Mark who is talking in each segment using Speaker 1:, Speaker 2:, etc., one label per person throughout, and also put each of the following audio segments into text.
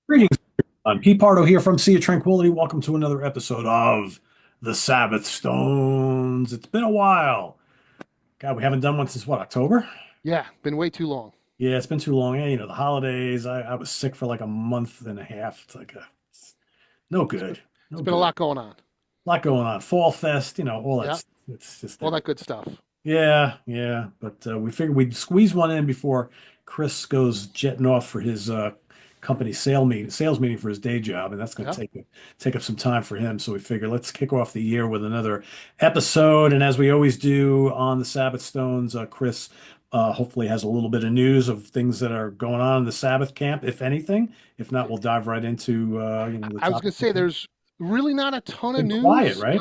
Speaker 1: Greetings. I'm Pete Pardo here from Sea of Tranquility. Welcome to another episode of the Sabbath Stones. It's been a while. God, we haven't done one since what, October?
Speaker 2: Yeah, been way too long.
Speaker 1: Yeah, it's been too long. The holidays. I was sick for like a month and a half. It's no
Speaker 2: It's been,
Speaker 1: good.
Speaker 2: it's
Speaker 1: No
Speaker 2: been a
Speaker 1: good.
Speaker 2: lot going on.
Speaker 1: A lot going on. Fall Fest, all that
Speaker 2: Yeah,
Speaker 1: stuff. It's just
Speaker 2: all that
Speaker 1: everything.
Speaker 2: good stuff.
Speaker 1: Yeah, yeah. But we figured we'd squeeze one in before Chris goes jetting off for his company sales meeting for his day job, and that's going
Speaker 2: Yeah.
Speaker 1: to take up some time for him. So we figure let's kick off the year with another episode. And as we always do on the Sabbath Stones, Chris hopefully has a little bit of news of things that are going on in the Sabbath camp, if anything. If not, we'll dive right into the
Speaker 2: I was
Speaker 1: topic.
Speaker 2: gonna say there's really not a ton of
Speaker 1: Been quiet,
Speaker 2: news.
Speaker 1: right?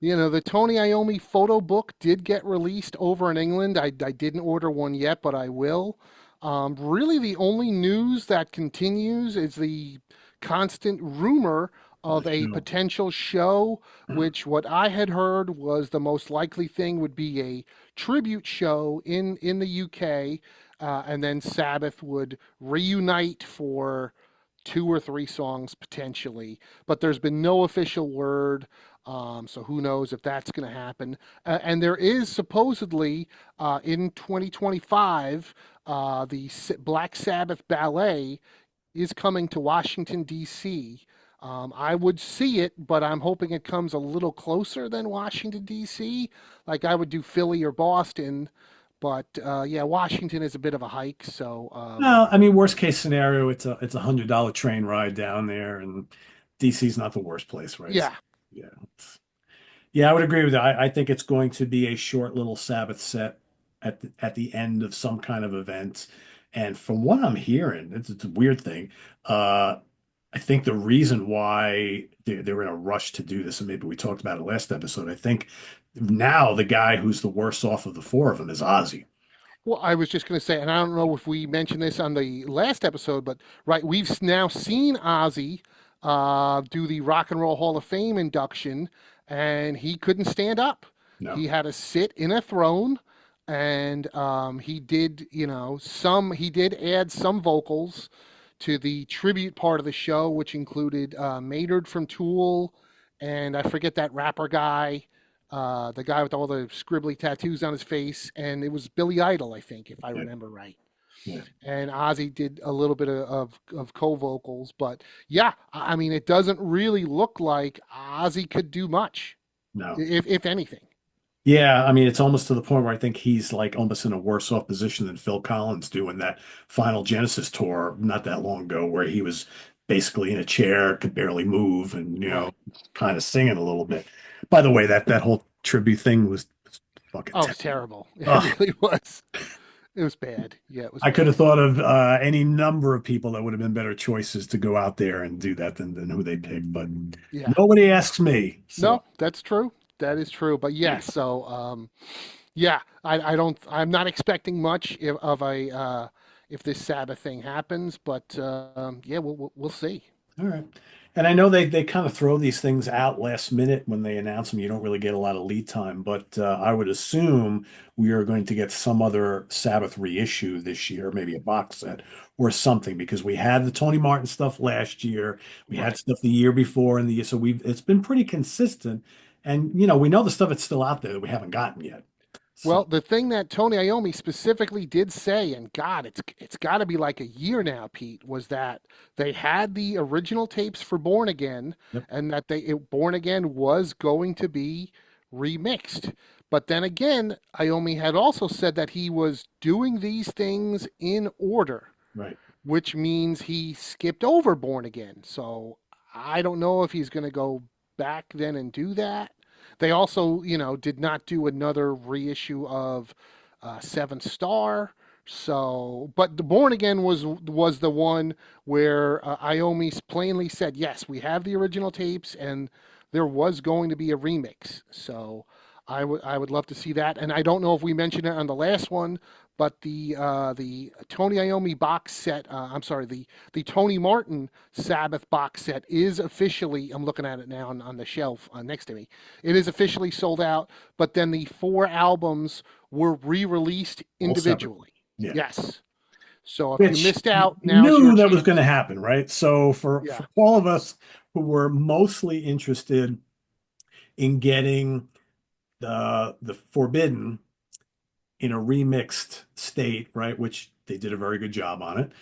Speaker 2: The Tony Iommi photo book did get released over in England. I didn't order one yet, but I will. Really, the only news that continues is the constant rumor
Speaker 1: Of the
Speaker 2: of a
Speaker 1: show.
Speaker 2: potential show, which what I had heard was the most likely thing would be a tribute show in the UK, and then Sabbath would reunite for two or three songs potentially, but there's been no official word. So who knows if that's going to happen? And there is supposedly in 2025 the Black Sabbath ballet is coming to Washington D.C. I would see it, but I'm hoping it comes a little closer than Washington D.C. Like I would do Philly or Boston, but yeah, Washington is a bit of a hike. So
Speaker 1: No, I mean, worst case scenario, it's $100 train ride down there, and DC's not the worst place, right?
Speaker 2: yeah.
Speaker 1: Yeah, yeah, I would agree with that. I think it's going to be a short little Sabbath set at the end of some kind of event. And from what I'm hearing, it's a weird thing. Uh, I think the reason why they're in a rush to do this, and maybe we talked about it last episode, I think now the guy who's the worst off of the four of them is Ozzy.
Speaker 2: Well, I was just going to say, and I don't know if we mentioned this on the last episode, but right, we've now seen Ozzy do the Rock and Roll Hall of Fame induction, and he couldn't stand up.
Speaker 1: No.
Speaker 2: He had to sit in a throne, and he did, he did add some vocals to the tribute part of the show, which included Maynard from Tool, and I forget that rapper guy, the guy with all the scribbly tattoos on his face, and it was Billy Idol, I think, if I
Speaker 1: Yeah,
Speaker 2: remember right.
Speaker 1: yeah.
Speaker 2: And Ozzy did a little bit of co-vocals, but yeah, I mean, it doesn't really look like Ozzy could do much,
Speaker 1: No.
Speaker 2: if anything.
Speaker 1: Yeah, I mean, it's almost to the point where I think he's like almost in a worse off position than Phil Collins doing that final Genesis tour not that long ago, where he was basically in a chair, could barely move, and
Speaker 2: Right.
Speaker 1: kind of singing a little bit. By the way, that whole tribute thing was fucking
Speaker 2: Oh, it was
Speaker 1: terrible.
Speaker 2: terrible. It
Speaker 1: Ugh,
Speaker 2: really was. It was bad. Yeah, it was
Speaker 1: I could have
Speaker 2: bad.
Speaker 1: thought of any number of people that would have been better choices to go out there and do that than who they picked, but
Speaker 2: Yeah.
Speaker 1: nobody asks me. So
Speaker 2: No, that's true. That is true. But yes, so yeah, I don't. I'm not expecting much of a if this Sabbath thing happens, but yeah, we'll see.
Speaker 1: all right. And I know they kind of throw these things out last minute when they announce them. You don't really get a lot of lead time, but I would assume we are going to get some other Sabbath reissue this year, maybe a box set or something, because we had the Tony Martin stuff last year. We had
Speaker 2: Right.
Speaker 1: stuff the year before, and the year, so we've it's been pretty consistent. And we know the stuff that's still out there that we haven't gotten yet.
Speaker 2: Well,
Speaker 1: So
Speaker 2: the thing that Tony Iommi specifically did say, and God, it's got to be like a year now, Pete, was that they had the original tapes for Born Again,
Speaker 1: yep,
Speaker 2: and that Born Again was going to be remixed. But then again, Iommi had also said that he was doing these things in order,
Speaker 1: right.
Speaker 2: which means he skipped over Born Again. So I don't know if he's going to go back then and do that. They also, did not do another reissue of Seven Star. So, but the Born Again was the one where Iommi plainly said, yes, we have the original tapes, and there was going to be a remix. So, I would love to see that. And I don't know if we mentioned it on the last one, but the Tony Iommi box set. I'm sorry, the Tony Martin Sabbath box set is officially. I'm looking at it now on the shelf next to me. It is officially sold out. But then the four albums were re-released
Speaker 1: All separate.
Speaker 2: individually.
Speaker 1: Yeah.
Speaker 2: Yes. So if you
Speaker 1: Which
Speaker 2: missed out, now's your
Speaker 1: knew that was going to
Speaker 2: chance.
Speaker 1: happen, right? So for
Speaker 2: Yeah.
Speaker 1: all of us who were mostly interested in getting the Forbidden in a remixed state, right? Which they did a very good job on it.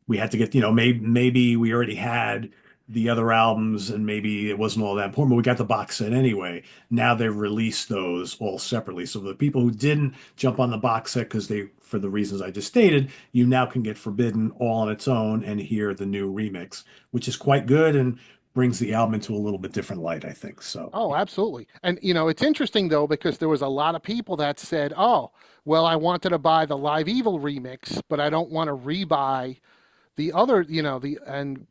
Speaker 1: We had to get, maybe we already had the other albums and maybe it wasn't all that important, but we got the box set anyway. Now they've released those all separately. So the people who didn't jump on the box set because for the reasons I just stated, you now can get Forbidden all on its own and hear the new remix, which is quite good and brings the album into a little bit different light, I think. So
Speaker 2: Oh, absolutely. And it's interesting though because there was a lot of people that said, "Oh, well, I wanted to buy the Live Evil remix, but I don't want to rebuy the other, the and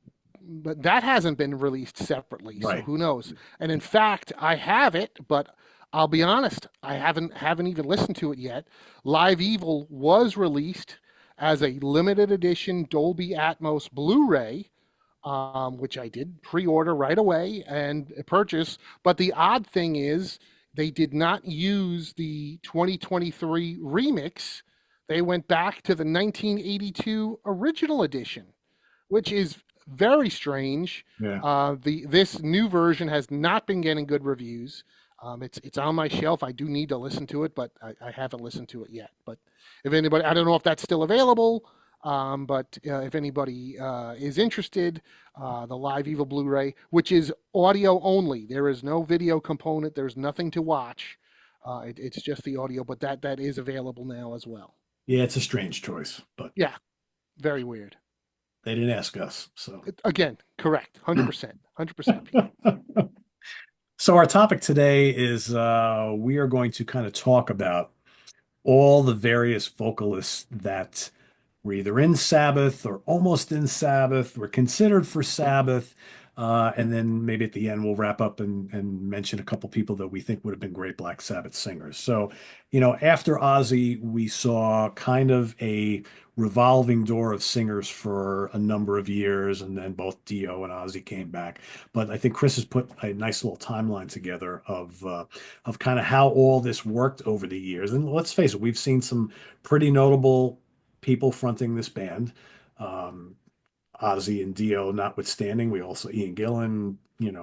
Speaker 2: but that hasn't been released separately, so
Speaker 1: right.
Speaker 2: who knows?" And in fact, I have it, but I'll be honest, I haven't even listened to it yet. Live Evil was released as a limited edition Dolby Atmos Blu-ray, which I did pre-order right away and purchase. But the odd thing is, they did not use the 2023 remix. They went back to the 1982 original edition, which is very strange.
Speaker 1: Yeah.
Speaker 2: This new version has not been getting good reviews. It's on my shelf. I do need to listen to it, but I haven't listened to it yet. But if anybody, I don't know if that's still available. But if anybody is interested, the Live Evil Blu-ray, which is audio only, there is no video component. There's nothing to watch. It's just the audio, but that is available now as well.
Speaker 1: Yeah, it's a strange choice, but
Speaker 2: Yeah, very weird.
Speaker 1: they didn't ask us. So,
Speaker 2: Again, correct. 100%. 100%, Pete.
Speaker 1: so our topic today is we are going to kind of talk about all the various vocalists that were either in Sabbath or almost in Sabbath, were considered for Sabbath. And then maybe at the end, we'll wrap up and mention a couple people that we think would have been great Black Sabbath singers. So, after Ozzy, we saw kind of a revolving door of singers for a number of years, and then both Dio and Ozzy came back. But I think Chris has put a nice little timeline together of kind of how all this worked over the years. And let's face it, we've seen some pretty notable people fronting this band. Um, Ozzy and Dio notwithstanding, we also Ian Gillan,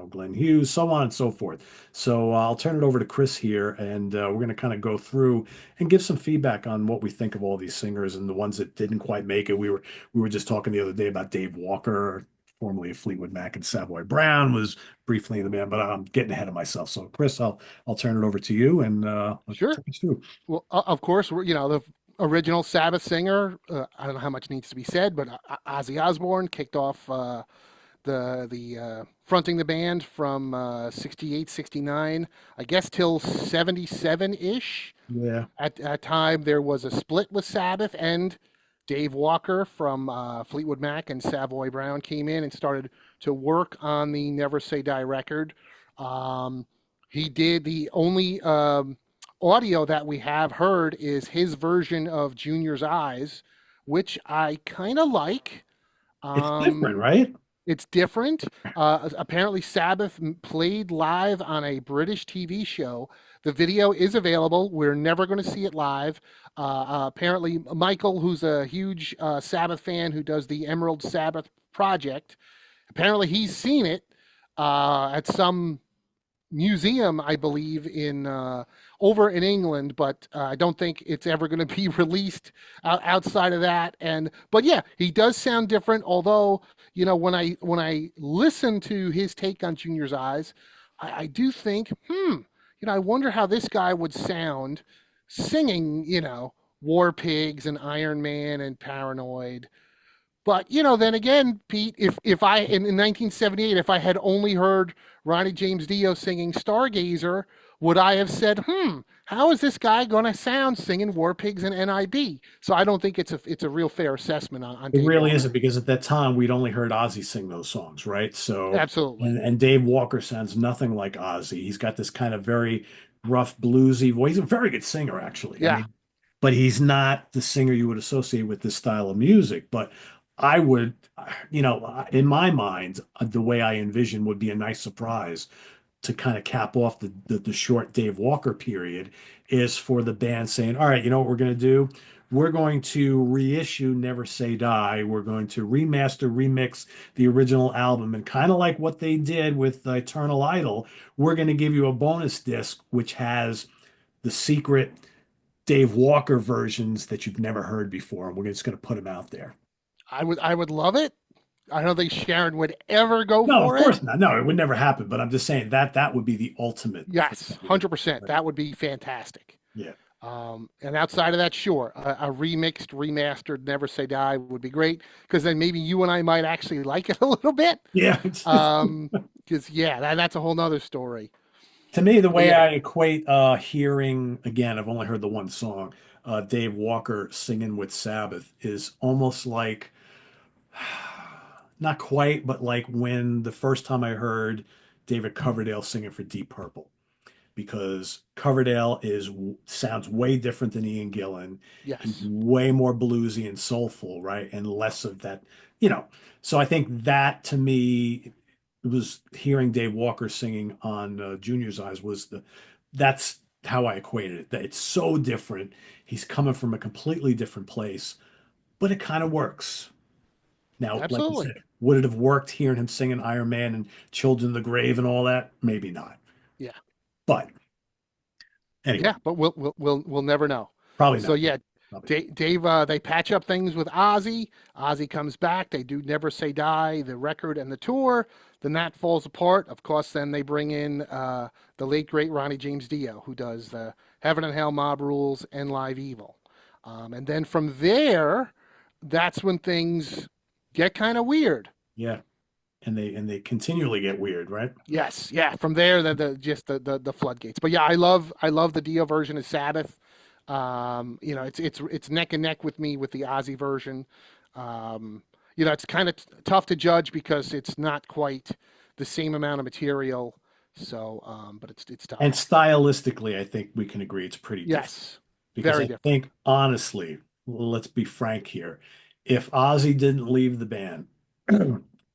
Speaker 1: Glenn Hughes, so on and so forth. So I'll turn it over to Chris here, and we're going to kind of go through and give some feedback on what we think of all these singers and the ones that didn't quite make it. We were just talking the other day about Dave Walker, formerly of Fleetwood Mac and Savoy Brown, was briefly in the band, but I'm getting ahead of myself. So Chris, I'll turn it over to you and
Speaker 2: Sure.
Speaker 1: take us through.
Speaker 2: Well, of course, the original Sabbath singer. I don't know how much needs to be said, but Ozzy Osbourne kicked off the fronting the band from 68, 69, I guess till 77 ish.
Speaker 1: Yeah.
Speaker 2: At that time, there was a split with Sabbath, and Dave Walker from Fleetwood Mac and Savoy Brown came in and started to work on the Never Say Die record. Um, he did the only audio that we have heard is his version of Junior's Eyes, which I kind of like.
Speaker 1: It's
Speaker 2: Um,
Speaker 1: different, right?
Speaker 2: it's different. Apparently, Sabbath played live on a British TV show. The video is available. We're never going to see it live. Apparently, Michael, who's a huge Sabbath fan who does the Emerald Sabbath project, apparently he's seen it at some museum, I believe, in over in England, but I don't think it's ever going to be released outside of that. And but yeah, he does sound different. Although when I listen to his take on Junior's Eyes, I do think, I wonder how this guy would sound singing, War Pigs and Iron Man and Paranoid. But then again, Pete, if I in 1978, if I had only heard Ronnie James Dio singing Stargazer, would I have said, how is this guy going to sound singing War Pigs and NIB? So I don't think it's a real fair assessment on
Speaker 1: It
Speaker 2: Dave
Speaker 1: really isn't
Speaker 2: Walker.
Speaker 1: because at that time we'd only heard Ozzy sing those songs, right? So,
Speaker 2: Absolutely.
Speaker 1: and Dave Walker sounds nothing like Ozzy. He's got this kind of very rough bluesy voice. He's a very good singer, actually. I
Speaker 2: Yeah.
Speaker 1: mean, but he's not the singer you would associate with this style of music. But I would, in my mind, the way I envision would be a nice surprise to kind of cap off the short Dave Walker period is for the band saying, all right, you know what we're going to do? we're going to reissue Never Say Die. We're going to remaster, remix the original album. And kind of like what they did with Eternal Idol, we're going to give you a bonus disc which has the secret Dave Walker versions that you've never heard before. And we're just going to put them out there.
Speaker 2: I would love it. I don't think Sharon would ever go
Speaker 1: No, of
Speaker 2: for it.
Speaker 1: course not. No, it would never happen. But I'm just saying that that would be the ultimate
Speaker 2: Yes,
Speaker 1: thing.
Speaker 2: 100%.
Speaker 1: Right?
Speaker 2: That would be fantastic.
Speaker 1: Yeah.
Speaker 2: And outside of that, sure, a remixed, remastered Never Say Die would be great because then maybe you and I might actually like it a little bit.
Speaker 1: Yeah.
Speaker 2: Because yeah, that's a whole nother story.
Speaker 1: To me, the
Speaker 2: But
Speaker 1: way
Speaker 2: yeah,
Speaker 1: I equate hearing, again, I've only heard the one song, Dave Walker singing with Sabbath is almost like, not quite, but like when the first time I heard David Coverdale singing for Deep Purple, because Coverdale sounds way different than Ian Gillan. He's
Speaker 2: yes,
Speaker 1: way more bluesy and soulful, right? And less of that, you know. So I think that to me was hearing Dave Walker singing on Junior's Eyes was that's how I equated it. That it's so different. He's coming from a completely different place, but it kind of works. Now, like you
Speaker 2: absolutely.
Speaker 1: said, would it have worked hearing him singing Iron Man and Children of the Grave and all that? Maybe not.
Speaker 2: Yeah,
Speaker 1: But anyway,
Speaker 2: yeah. But we'll never know.
Speaker 1: probably
Speaker 2: So
Speaker 1: not.
Speaker 2: yeah,
Speaker 1: Probably not.
Speaker 2: Dave, they patch up things with Ozzy. Ozzy comes back. They do Never Say Die, the record and the tour. Then that falls apart. Of course, then they bring in the late great Ronnie James Dio, who does the Heaven and Hell, Mob Rules, and Live Evil. And then from there, that's when things get kind of weird.
Speaker 1: Yeah. And they continually get weird, right?
Speaker 2: Yes, yeah. From there, the floodgates. But yeah, I love the Dio version of Sabbath. It's neck and neck with me with the Ozzy version. Um, it's kind of tough to judge because it's not quite the same amount of material. So, but it's
Speaker 1: And
Speaker 2: tough.
Speaker 1: stylistically, I think we can agree it's pretty different.
Speaker 2: Yes,
Speaker 1: Because
Speaker 2: very
Speaker 1: I
Speaker 2: different.
Speaker 1: think, honestly, let's be frank here. If Ozzy didn't leave the band,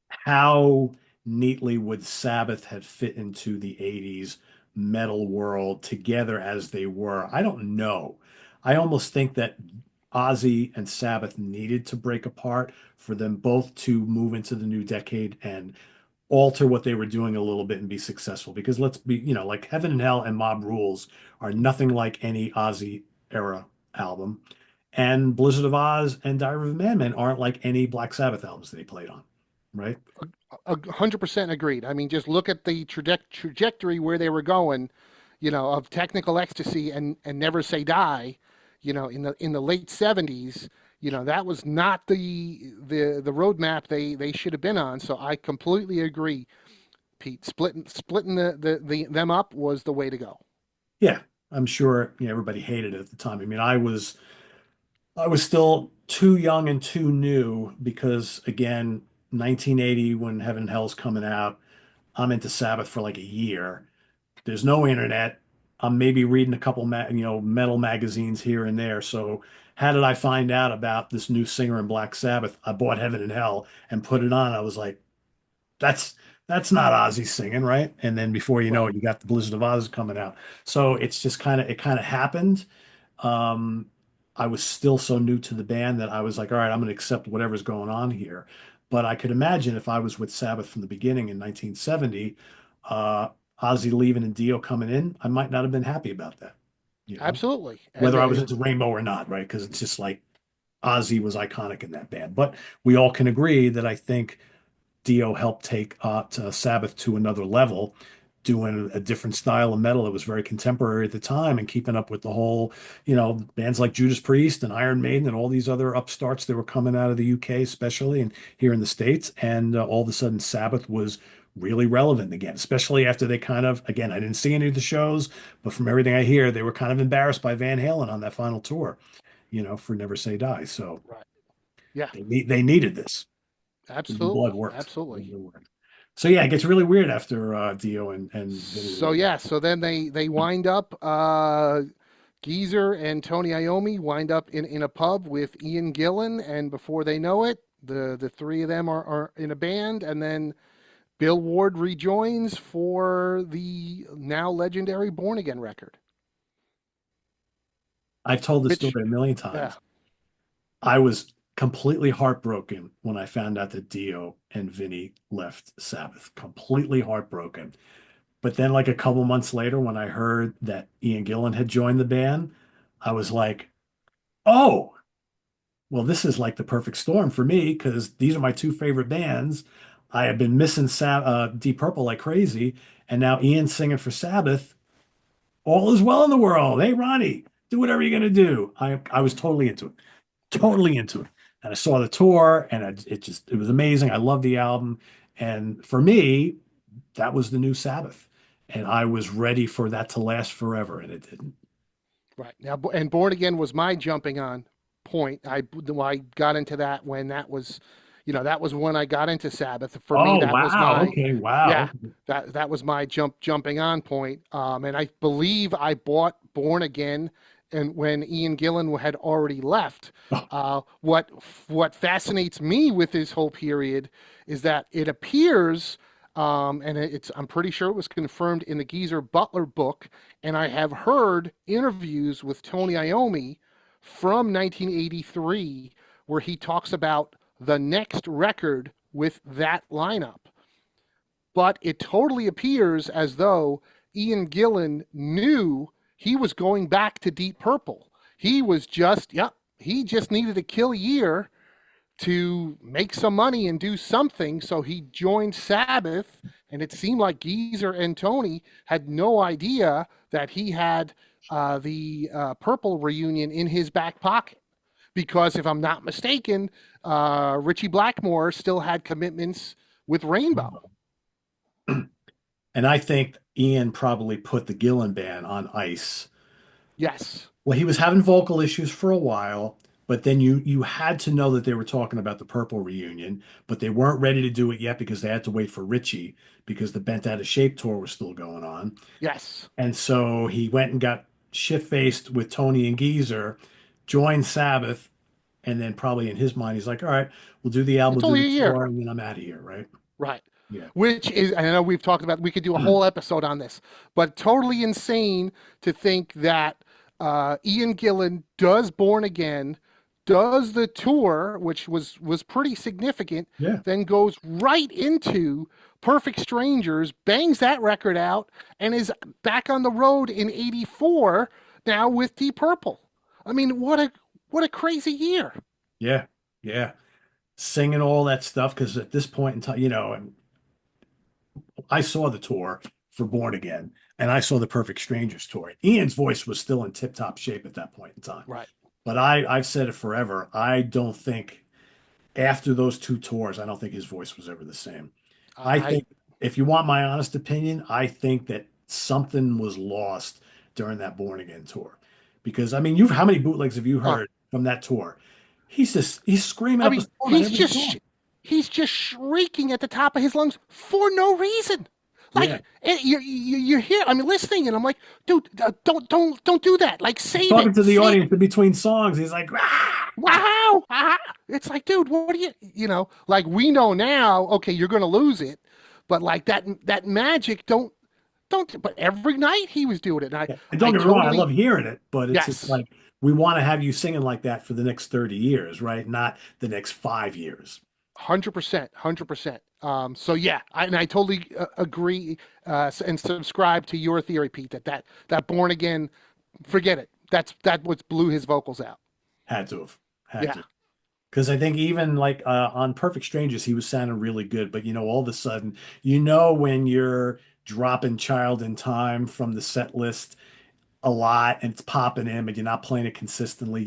Speaker 1: how neatly would Sabbath have fit into the 80s metal world together as they were? I don't know. I almost think that Ozzy and Sabbath needed to break apart for them both to move into the new decade and alter what they were doing a little bit and be successful. Because let's be, like Heaven and Hell and Mob Rules are nothing like any Ozzy era album. And Blizzard of Oz and Diary of a Madman aren't like any Black Sabbath albums that he played on, right?
Speaker 2: 100% agreed. I mean, just look at the trajectory where they were going, of technical ecstasy and never say die, in the late 70s. That was not the roadmap they should have been on. So I completely agree, Pete. Splitting them up was the way to go.
Speaker 1: Yeah, I'm sure everybody hated it at the time. I mean, I was still too young and too new because again, 1980 when Heaven and Hell's coming out, I'm into Sabbath for like a year. There's no internet. I'm maybe reading a couple metal magazines here and there. So how did I find out about this new singer in Black Sabbath? I bought Heaven and Hell and put it on. I was like, that's that's not Ozzy singing, right? And then before you know
Speaker 2: Right.
Speaker 1: it, you got the Blizzard of Oz coming out. So it's just kind of happened. Um, I was still so new to the band that I was like, all right, I'm going to accept whatever's going on here. But I could imagine if I was with Sabbath from the beginning in 1970, uh, Ozzy leaving and Dio coming in, I might not have been happy about that,
Speaker 2: Absolutely. And
Speaker 1: whether I was into Rainbow or not, right? Because it's just like Ozzy was iconic in that band. But we all can agree that I think Dio helped take to Sabbath to another level, doing a different style of metal that was very contemporary at the time and keeping up with the whole, bands like Judas Priest and Iron Maiden and all these other upstarts that were coming out of the UK, especially and here in the States. And all of a sudden, Sabbath was really relevant again, especially after they kind of, again, I didn't see any of the shows, but from everything I hear, they were kind of embarrassed by Van Halen on that final tour, for Never Say Die. So
Speaker 2: right. Yeah,
Speaker 1: they needed this. The new blood
Speaker 2: absolutely.
Speaker 1: worked. The
Speaker 2: Absolutely.
Speaker 1: new blood worked. So yeah, it gets really weird after Dio and Vinny
Speaker 2: So
Speaker 1: leave.
Speaker 2: yeah, so then they wind up Geezer and Tony Iommi wind up in a pub with Ian Gillan, and before they know it, the three of them are in a band, and then Bill Ward rejoins for the now legendary Born Again record,
Speaker 1: I've told the
Speaker 2: which
Speaker 1: story a million
Speaker 2: yeah,
Speaker 1: times. I was completely heartbroken when I found out that Dio and Vinny left Sabbath. Completely heartbroken. But then, like a couple months later, when I heard that Ian Gillan had joined the band, I was like, oh, well, this is like the perfect storm for me because these are my two favorite bands. I have been missing Deep Purple like crazy, and now Ian's singing for Sabbath. All is well in the world. Hey, Ronnie, do whatever you're gonna do. I was totally into it, totally into it. And I saw the tour, and it was amazing. I love the album, and for me, that was the new Sabbath, and I was ready for that to last forever, and it didn't.
Speaker 2: Right. Now, and Born Again was my jumping on point. I got into that when that was, that was when I got into Sabbath. For me,
Speaker 1: Oh,
Speaker 2: that was
Speaker 1: wow.
Speaker 2: my,
Speaker 1: Okay,
Speaker 2: yeah,
Speaker 1: wow.
Speaker 2: that was my jumping on point. And I believe I bought Born Again, and when Ian Gillan had already left.
Speaker 1: Oh,
Speaker 2: What fascinates me with this whole period is that it appears, and I'm pretty sure it was confirmed in the Geezer Butler book, and I have heard interviews with Tony Iommi from 1983 where he talks about the next record with that lineup. But it totally appears as though Ian Gillan knew he was going back to Deep Purple. He was just, yep, he just needed a kill year to make some money and do something. So he joined Sabbath, and it seemed like Geezer and Tony had no idea that he had the Purple reunion in his back pocket. Because if I'm not mistaken, Richie Blackmore still had commitments with Rainbow.
Speaker 1: and I think Ian probably put the Gillan band on ice.
Speaker 2: Yes,
Speaker 1: Well, he was having vocal issues for a while, but then you had to know that they were talking about the Purple reunion, but they weren't ready to do it yet because they had to wait for Richie because the Bent Out of Shape tour was still going on.
Speaker 2: yes.
Speaker 1: And so he went and got shit-faced with Tony and Geezer, joined Sabbath, and then probably in his mind he's like, all right, we'll do the album,
Speaker 2: It's
Speaker 1: we'll do
Speaker 2: only a
Speaker 1: the
Speaker 2: year.
Speaker 1: tour, and then I'm out of here, right?
Speaker 2: Right.
Speaker 1: Yeah.
Speaker 2: Which is, I know we've talked about, we could do a whole episode on this, but totally insane to think that Ian Gillan does Born Again, does the tour, which was pretty significant,
Speaker 1: Yeah.
Speaker 2: then goes right into Perfect Strangers, bangs that record out, and is back on the road in '84 now with Deep Purple. I mean, what a crazy year.
Speaker 1: Yeah. Yeah. Singing all that stuff because at this point in time, I saw the tour for Born Again and I saw the Perfect Strangers tour. Ian's voice was still in tip-top shape at that point in time.
Speaker 2: Right.
Speaker 1: But I've said it forever. I don't think after those two tours, I don't think his voice was ever the same. I
Speaker 2: I
Speaker 1: think if you want my honest opinion, I think that something was lost during that Born Again tour. Because I mean, you've how many bootlegs have you
Speaker 2: uh,
Speaker 1: heard from that tour? He's screaming
Speaker 2: I
Speaker 1: up a
Speaker 2: mean,
Speaker 1: storm on every song.
Speaker 2: he's just shrieking at the top of his lungs for no reason.
Speaker 1: Yeah.
Speaker 2: Like you hear, I mean, listening, and I'm like, dude, don't do that. Like, save
Speaker 1: Talking
Speaker 2: it,
Speaker 1: to the
Speaker 2: save.
Speaker 1: audience in between songs. He's like, ah!
Speaker 2: Wow, it's like, dude, what do like we know now? Okay, you're gonna lose it, but like that magic, don't. But every night he was doing it, and
Speaker 1: Yeah. And
Speaker 2: I
Speaker 1: don't get me wrong, I love
Speaker 2: totally
Speaker 1: hearing it, but it's just
Speaker 2: yes.
Speaker 1: like we want to have you singing like that for the next 30 years, right? Not the next 5 years.
Speaker 2: 100%, 100%. So yeah, and I totally agree and subscribe to your theory, Pete. That Born Again, forget it. That what blew his vocals out.
Speaker 1: Had to have. Had
Speaker 2: Yeah,
Speaker 1: to. Because I think even like on Perfect Strangers, he was sounding really good. But all of a sudden, when you're dropping Child in Time from the set list a lot and it's popping in, but you're not playing it consistently,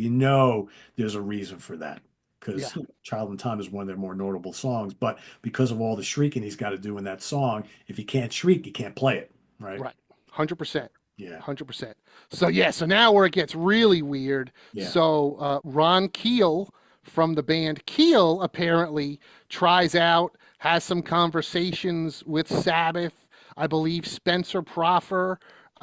Speaker 1: there's a reason for that.
Speaker 2: yeah,
Speaker 1: Because Child in Time is one of their more notable songs. But because of all the shrieking he's got to do in that song, if you can't shriek, you can't play it. Right.
Speaker 2: right. 100%.
Speaker 1: Yeah.
Speaker 2: 100%. So yeah, so now where it gets really weird.
Speaker 1: Yeah.
Speaker 2: So Ron Keel from the band Keel apparently tries out, has some conversations with Sabbath. I believe Spencer Proffer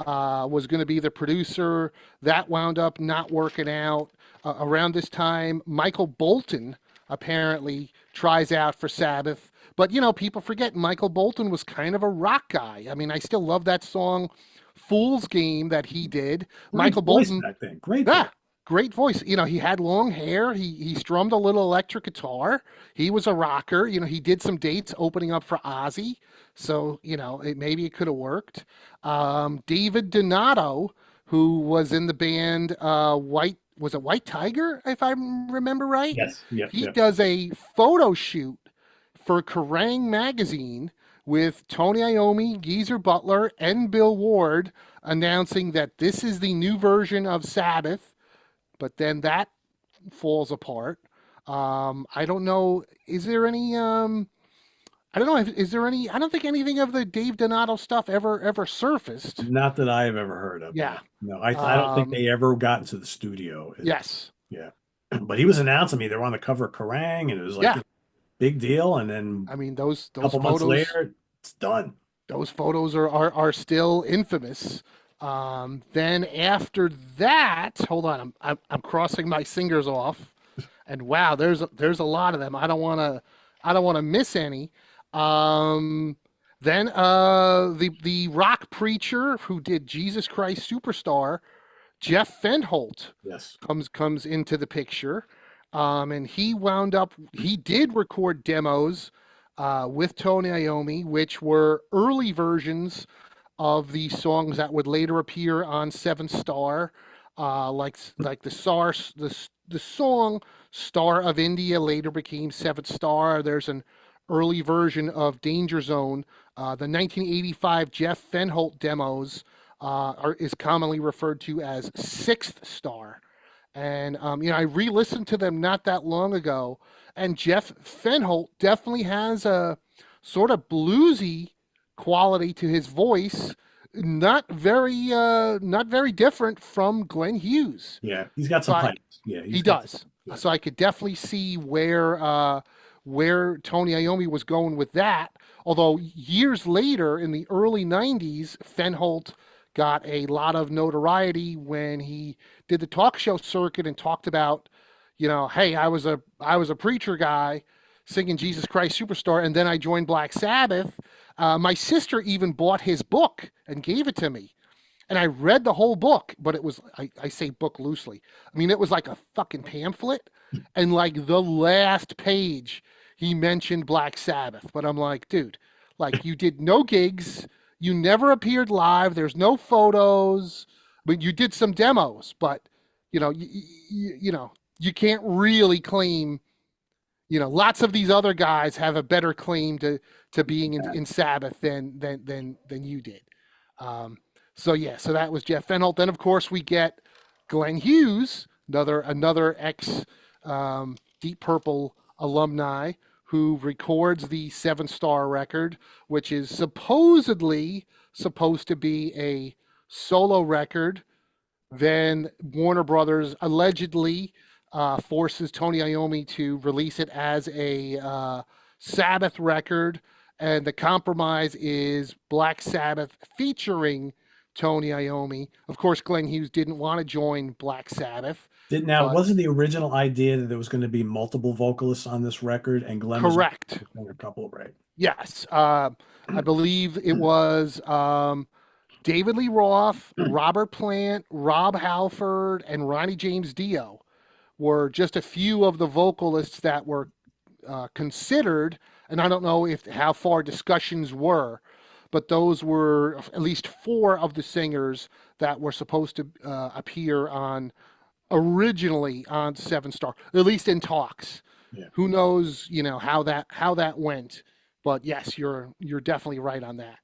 Speaker 2: was going to be the producer. That wound up not working out. Around this time, Michael Bolton apparently tries out for Sabbath. But people forget Michael Bolton was kind of a rock guy. I mean, I still love that song Fool's Game that he did.
Speaker 1: Great
Speaker 2: Michael
Speaker 1: voice
Speaker 2: Bolton,
Speaker 1: back then. Great
Speaker 2: yeah,
Speaker 1: voice.
Speaker 2: great voice. You know, he had long hair. He strummed a little electric guitar. He was a rocker. You know, he did some dates opening up for Ozzy. So, you know, maybe it could have worked. David Donato, who was in the band White, was it White Tiger, if I remember right?
Speaker 1: Yes. Yep.
Speaker 2: He
Speaker 1: Yep.
Speaker 2: does a photo shoot for Kerrang magazine with Tony Iommi, Geezer Butler, and Bill Ward announcing that this is the new version of Sabbath, but then that falls apart. I don't know. Is there any? I don't know. Is there any? I don't think anything of the Dave Donato stuff ever surfaced.
Speaker 1: Not that I've ever heard of. No.
Speaker 2: Yeah.
Speaker 1: No. I don't think
Speaker 2: Um,
Speaker 1: they ever got into the studio.
Speaker 2: yes.
Speaker 1: Yeah. But he was announcing me. They were on the cover of Kerrang, and it was like
Speaker 2: Yeah.
Speaker 1: a big deal. And then
Speaker 2: I mean those
Speaker 1: a couple months later, it's done.
Speaker 2: those photos are still infamous. Then after that, hold on, I'm crossing my fingers off, and wow, there's a lot of them. I don't wanna miss any. Um, then the rock preacher who did Jesus Christ Superstar, Jeff Fenholt,
Speaker 1: Yes.
Speaker 2: comes into the picture, and he did record demos with Tony Iommi, which were early versions of the songs that would later appear on Seven Star, like the song "Star of India" later became Seven Star. There's an early version of Danger Zone. The 1985 Jeff Fenholt demos is commonly referred to as Sixth Star. And you know, I re-listened to them not that long ago, and Jeff Fenholt definitely has a sort of bluesy quality to his voice, not very different from Glenn Hughes.
Speaker 1: Yeah. He's got
Speaker 2: So
Speaker 1: some pipes. Yeah.
Speaker 2: he
Speaker 1: He's got some.
Speaker 2: does.
Speaker 1: Yeah.
Speaker 2: So I could definitely see where Tony Iommi was going with that. Although years later, in the early '90s, Fenholt got a lot of notoriety when he did the talk show circuit and talked about, you know, hey, I was a preacher guy singing Jesus Christ Superstar, and then I joined Black Sabbath. My sister even bought his book and gave it to me. And I read the whole book, but it was, I say book loosely. I mean, it was like a fucking pamphlet. And like the last page, he mentioned Black Sabbath. But I'm like, dude, like you did no gigs. You never appeared live. There's no photos. But you did some demos. But, you know, you know, you can't really claim, you know, lots of these other guys have a better claim to being in Sabbath than you did. Um, so yeah, so that was Jeff Fenholt. Then of course we get Glenn Hughes, another ex Deep Purple alumni who records the Seven Star record, which is supposedly supposed to be a solo record. Then Warner Brothers allegedly forces Tony Iommi to release it as a Sabbath record, and the compromise is Black Sabbath featuring Tony Iommi. Of course, Glenn Hughes didn't want to join Black Sabbath,
Speaker 1: Did now
Speaker 2: but
Speaker 1: wasn't the original idea that there was going to be multiple vocalists on this record and Glenn was
Speaker 2: correct.
Speaker 1: a couple, right?
Speaker 2: Yes, I believe it was David Lee Roth, Robert Plant, Rob Halford, and Ronnie James Dio were just a few of the vocalists that were considered, and I don't know if how far discussions were, but those were at least four of the singers that were supposed to appear on originally on Seven Star, at least in talks.
Speaker 1: Yeah.
Speaker 2: Who knows, you know, how that went, but yes, you're definitely right on that.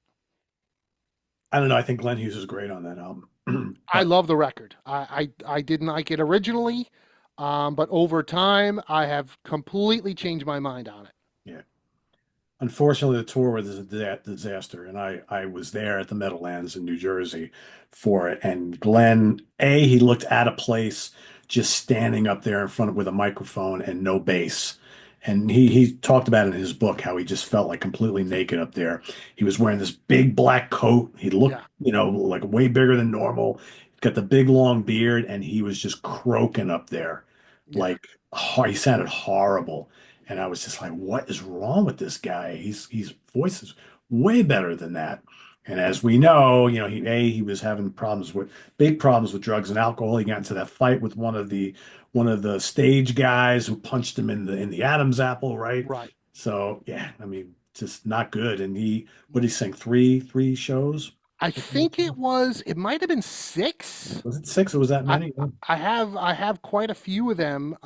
Speaker 1: I don't know. I think Glenn Hughes is great on that album.
Speaker 2: I
Speaker 1: But
Speaker 2: love the record. I didn't like it originally, but over time I have completely changed my mind on it.
Speaker 1: yeah. Unfortunately, the tour was a disaster, and I was there at the Meadowlands in New Jersey for it. And Glenn, he looked out of place just standing up there in front of with a microphone and no bass. And he talked about in his book how he just felt like completely naked up there. He was wearing this big black coat. He looked,
Speaker 2: Yeah,
Speaker 1: like way bigger than normal. He's got the big long beard, and he was just croaking up there,
Speaker 2: yeah.
Speaker 1: like he sounded horrible. And I was just like, what is wrong with this guy? His voice is way better than that. And as we know, he was having problems with big problems with drugs and alcohol. He got into that fight with one of the stage guys who punched him in the Adam's apple, right?
Speaker 2: Right.
Speaker 1: So yeah, I mean, just not good. And what did he sing? Three shows?
Speaker 2: I think it might have been six.
Speaker 1: Was it six or was that
Speaker 2: I
Speaker 1: many?
Speaker 2: I have quite a few of them.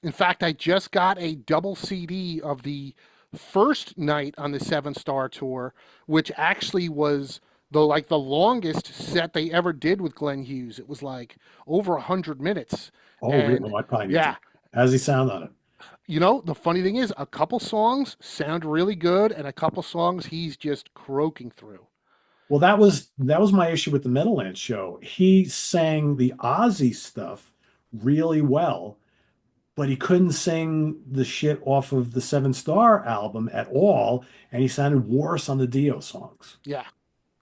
Speaker 2: In fact, I just got a double CD of the first night on the Seven Star Tour, which actually was the longest set they ever did with Glenn Hughes. It was like over 100 minutes,
Speaker 1: Oh, really?
Speaker 2: and
Speaker 1: Oh, I probably need to.
Speaker 2: yeah,
Speaker 1: How does he sound on it?
Speaker 2: the funny thing is, a couple songs sound really good, and a couple songs he's just croaking through.
Speaker 1: Well, that was my issue with the Meadowlands show. He sang the Ozzy stuff really well, but he couldn't sing the shit off of the Seven Star album at all, and he sounded worse on the Dio songs.
Speaker 2: Yeah,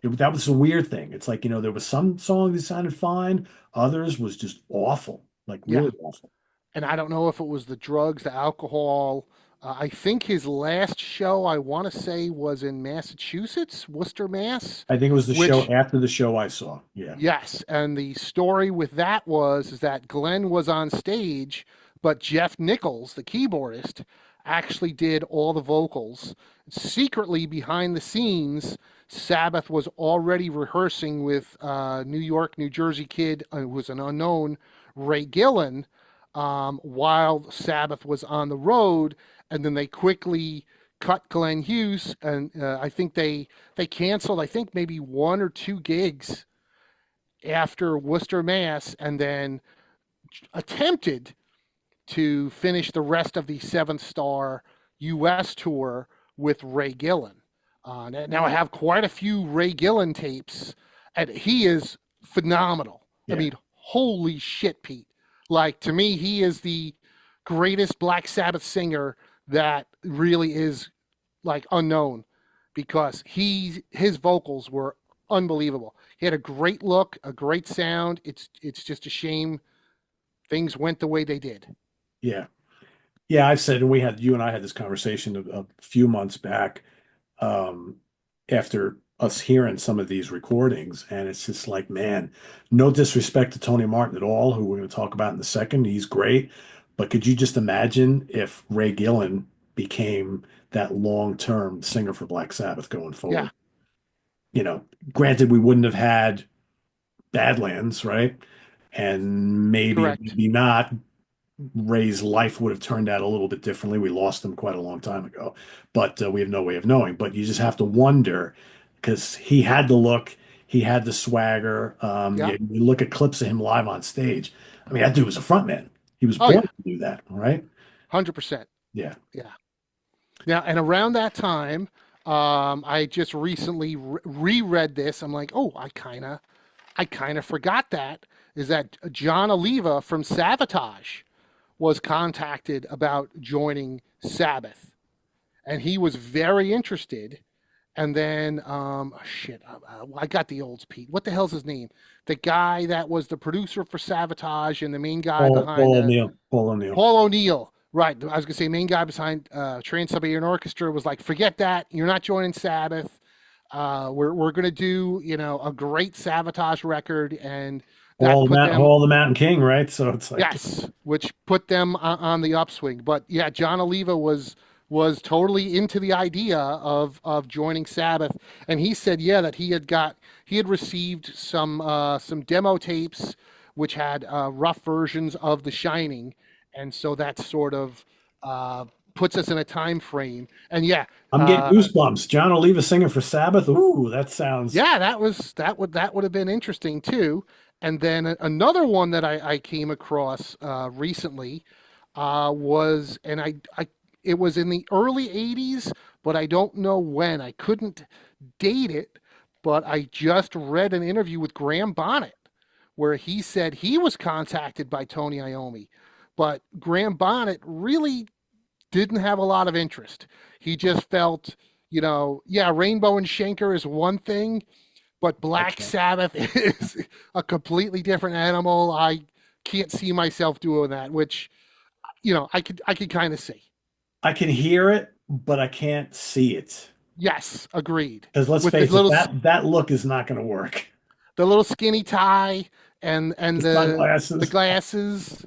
Speaker 1: That was a weird thing. It's like, there was some songs that sounded fine, others was just awful, like
Speaker 2: yeah.
Speaker 1: really awful.
Speaker 2: And I don't know if it was the drugs, the alcohol. I think his last show, I want to say, was in Massachusetts, Worcester, Mass.
Speaker 1: I think it was the show
Speaker 2: Which,
Speaker 1: after the show I saw. Yeah.
Speaker 2: yes, and the story with that was is that Glenn was on stage, but Jeff Nichols, the keyboardist, actually did all the vocals. Secretly behind the scenes, Sabbath was already rehearsing with New York, New Jersey kid who was an unknown, Ray Gillan, while Sabbath was on the road, and then they quickly cut Glenn Hughes, and I think they canceled, I think maybe one or two gigs after Worcester, Mass, and then attempted to finish the rest of the Seventh Star U.S. tour with Ray Gillan. Now I have quite a few Ray Gillan tapes, and he is phenomenal. I
Speaker 1: Yeah.
Speaker 2: mean, holy shit, Pete! Like to me, he is the greatest Black Sabbath singer that really is like unknown because his vocals were unbelievable. He had a great look, a great sound. It's just a shame things went the way they did.
Speaker 1: Yeah. Yeah, I've said, and you and I had this conversation a few months back, um, after us hearing some of these recordings, and it's just like, man, no disrespect to Tony Martin at all, who we're going to talk about in a second. He's great, but could you just imagine if Ray Gillan became that long-term singer for Black Sabbath going
Speaker 2: Yeah,
Speaker 1: forward? You know, Granted, we wouldn't have had Badlands, right? And maybe or
Speaker 2: correct.
Speaker 1: maybe not, Ray's life would have turned out a little bit differently. We lost him quite a long time ago, but we have no way of knowing. But you just have to wonder because he had the look, he had the swagger.
Speaker 2: Yeah.
Speaker 1: You look at clips of him live on stage. I mean, that dude was a front man. He was
Speaker 2: Oh
Speaker 1: born
Speaker 2: yeah,
Speaker 1: to do that, right?
Speaker 2: 100%.
Speaker 1: Yeah.
Speaker 2: Yeah. Now and around that time, I just recently reread this. I'm like, oh, I kind of forgot that. Is that John Oliva from Savatage was contacted about joining Sabbath, and he was very interested. And then, shit, I got the olds, Pete. What the hell's his name? The guy that was the producer for Savatage and the main guy
Speaker 1: Paul,
Speaker 2: behind
Speaker 1: Paul
Speaker 2: the
Speaker 1: O'Neill. Paul O'Neill.
Speaker 2: Paul O'Neill. Right. I was gonna say main guy behind Trans Siberian Orchestra was like, forget that. You're not joining Sabbath. We're gonna do a great Savatage record, and that put them
Speaker 1: Paul the Mountain King, right? So it's like,
Speaker 2: yes, which put them on the upswing. But yeah, John Oliva was totally into the idea of joining Sabbath, and he said yeah that he had received some demo tapes which had rough versions of The Shining, and so that sort of puts us in a time frame. And yeah,
Speaker 1: I'm getting goosebumps. John Oliva singing for Sabbath. Ooh, that sounds.
Speaker 2: yeah, that would have been interesting too. And then another one that I came across recently was, and I it was in the early '80s, but I don't know when. I couldn't date it, but I just read an interview with Graham Bonnet where he said he was contacted by Tony Iommi, but Graham Bonnet really didn't have a lot of interest. He just felt, yeah, Rainbow and Schenker is one thing, but Black
Speaker 1: Okay.
Speaker 2: Sabbath is a completely different animal. I can't see myself doing that, which, I could kind of see.
Speaker 1: I can hear it, but I can't see it.
Speaker 2: Yes, agreed.
Speaker 1: Because let's
Speaker 2: With the
Speaker 1: face it,
Speaker 2: little
Speaker 1: that look is not going to work.
Speaker 2: the little skinny tie and
Speaker 1: The
Speaker 2: the
Speaker 1: sunglasses.
Speaker 2: glasses,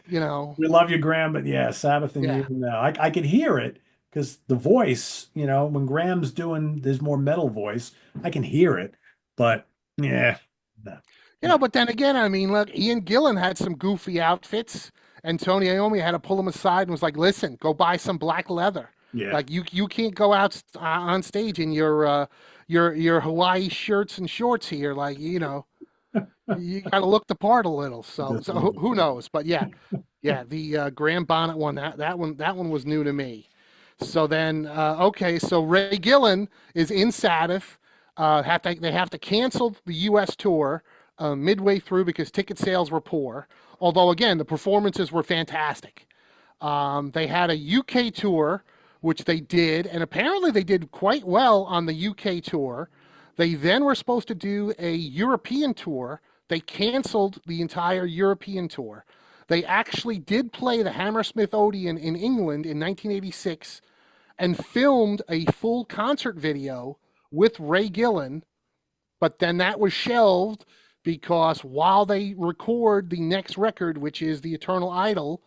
Speaker 2: you know.
Speaker 1: We love you, Graham, but yeah, Sabbath and you.
Speaker 2: Yeah.
Speaker 1: No, I could hear it because the voice, when Graham's doing his more metal voice, I can hear it. But yeah, no, no,
Speaker 2: But then again, I mean, look, Ian Gillan had some goofy outfits, and Tony Iommi had to pull him aside and was like, "Listen, go buy some black leather.
Speaker 1: yeah,
Speaker 2: Like you can't go out on stage in your Hawaii shirts and shorts here. Like you got to look the part a little. So
Speaker 1: just a
Speaker 2: so
Speaker 1: little
Speaker 2: who
Speaker 1: bit.
Speaker 2: knows? But yeah, yeah, the Graham Bonnet one that one was new to me. So then okay, so Ray Gillan is in Sabbath. They have to cancel the U.S. tour midway through because ticket sales were poor. Although again, the performances were fantastic. They had a UK tour, which they did, and apparently they did quite well on the UK tour. They then were supposed to do a European tour. They canceled the entire European tour. They actually did play the Hammersmith Odeon in England in 1986 and filmed a full concert video with Ray Gillan, but then that was shelved because while they record the next record, which is The Eternal Idol,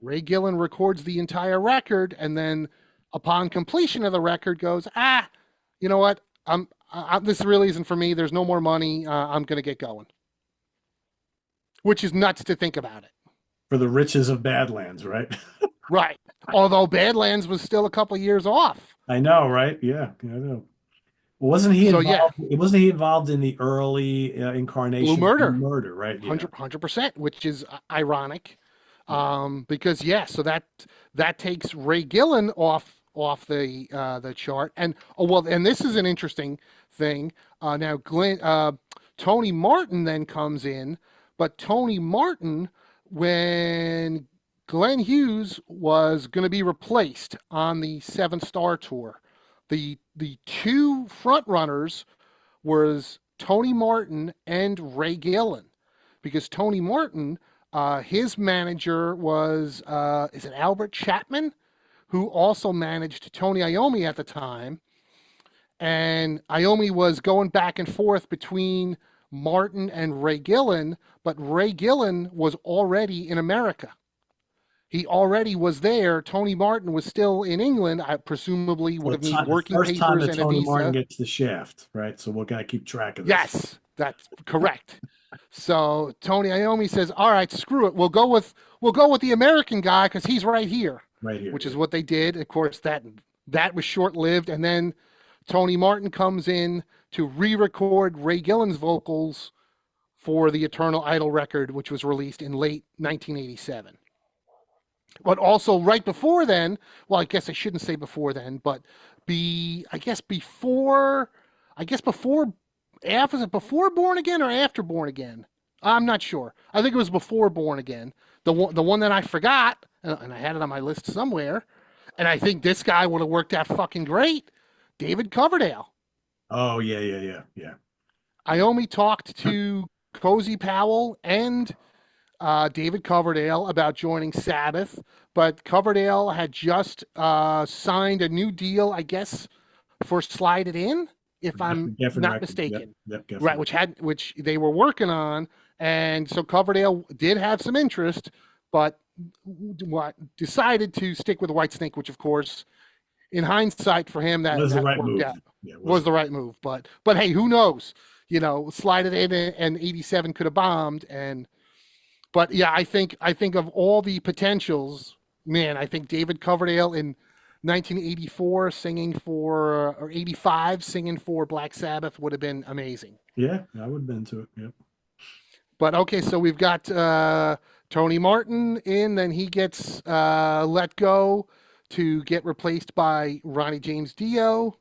Speaker 2: Ray Gillan records the entire record, and then upon completion of the record goes, you know what? This really isn't for me. There's no more money. I'm going to get going, which is nuts to think about it.
Speaker 1: For the riches of Badlands, right?
Speaker 2: Right. Although Badlands was still a couple of years off.
Speaker 1: I know, right? Yeah, I know. Wasn't he
Speaker 2: So yeah,
Speaker 1: involved? Wasn't he involved in the early
Speaker 2: Blue
Speaker 1: incarnation of Blue
Speaker 2: Murder,
Speaker 1: Murder, right? Yeah.
Speaker 2: 100%, which is ironic,
Speaker 1: Yeah.
Speaker 2: because yeah, so that takes Ray Gillan off the chart, and oh well, and this is an interesting thing. Now, Tony Martin then comes in, but Tony Martin, when Glenn Hughes was going to be replaced on the Seven Star Tour, the two front runners was Tony Martin and Ray Gillan, because Tony Martin, his manager was is it Albert Chapman, who also managed Tony Iommi at the time, and Iommi was going back and forth between Martin and Ray Gillan, but Ray Gillan was already in America. He already was there. Tony Martin was still in England. I presumably would
Speaker 1: So
Speaker 2: have needed
Speaker 1: the
Speaker 2: working
Speaker 1: first time
Speaker 2: papers
Speaker 1: that
Speaker 2: and a
Speaker 1: Tony Martin
Speaker 2: visa.
Speaker 1: gets the shaft, right? So we're gonna keep track of this
Speaker 2: Yes, that's correct. So Tony Iommi says, "All right, screw it. We'll go with the American guy because he's right here,"
Speaker 1: right here.
Speaker 2: which
Speaker 1: Yeah.
Speaker 2: is what they did. Of course, that was short lived, and then Tony Martin comes in to re-record Ray Gillan's vocals for the Eternal Idol record, which was released in late 1987. But also right before then, well, I guess I shouldn't say before then, but I guess before, was it before Born Again or after Born Again? I'm not sure. I think it was before Born Again. The one that I forgot, and I had it on my list somewhere, and I think this guy would have worked out fucking great. David Coverdale.
Speaker 1: Oh yeah.
Speaker 2: I only talked to Cozy Powell and David Coverdale about joining Sabbath, but Coverdale had just signed a new deal, I guess, for Slide It In, if I'm
Speaker 1: Geffen
Speaker 2: not
Speaker 1: Records. Yep,
Speaker 2: mistaken.
Speaker 1: yep,
Speaker 2: Right,
Speaker 1: Geffen.
Speaker 2: which they were working on, and so Coverdale did have some interest, but what decided to stick with Whitesnake, which of course, in hindsight, for him that
Speaker 1: Was the
Speaker 2: that
Speaker 1: right
Speaker 2: worked
Speaker 1: move.
Speaker 2: out,
Speaker 1: Yeah, was
Speaker 2: was
Speaker 1: it?
Speaker 2: the right move. But hey, who knows? Slide It In and 87 could have bombed, and but yeah, I think of all the potentials, man, I think David Coverdale in 1984 singing for or 85 singing for Black Sabbath would have been amazing.
Speaker 1: Yeah, I would have been to it. Yep.
Speaker 2: But okay, so we've got Tony Martin in, then he gets let go to get replaced by Ronnie James Dio,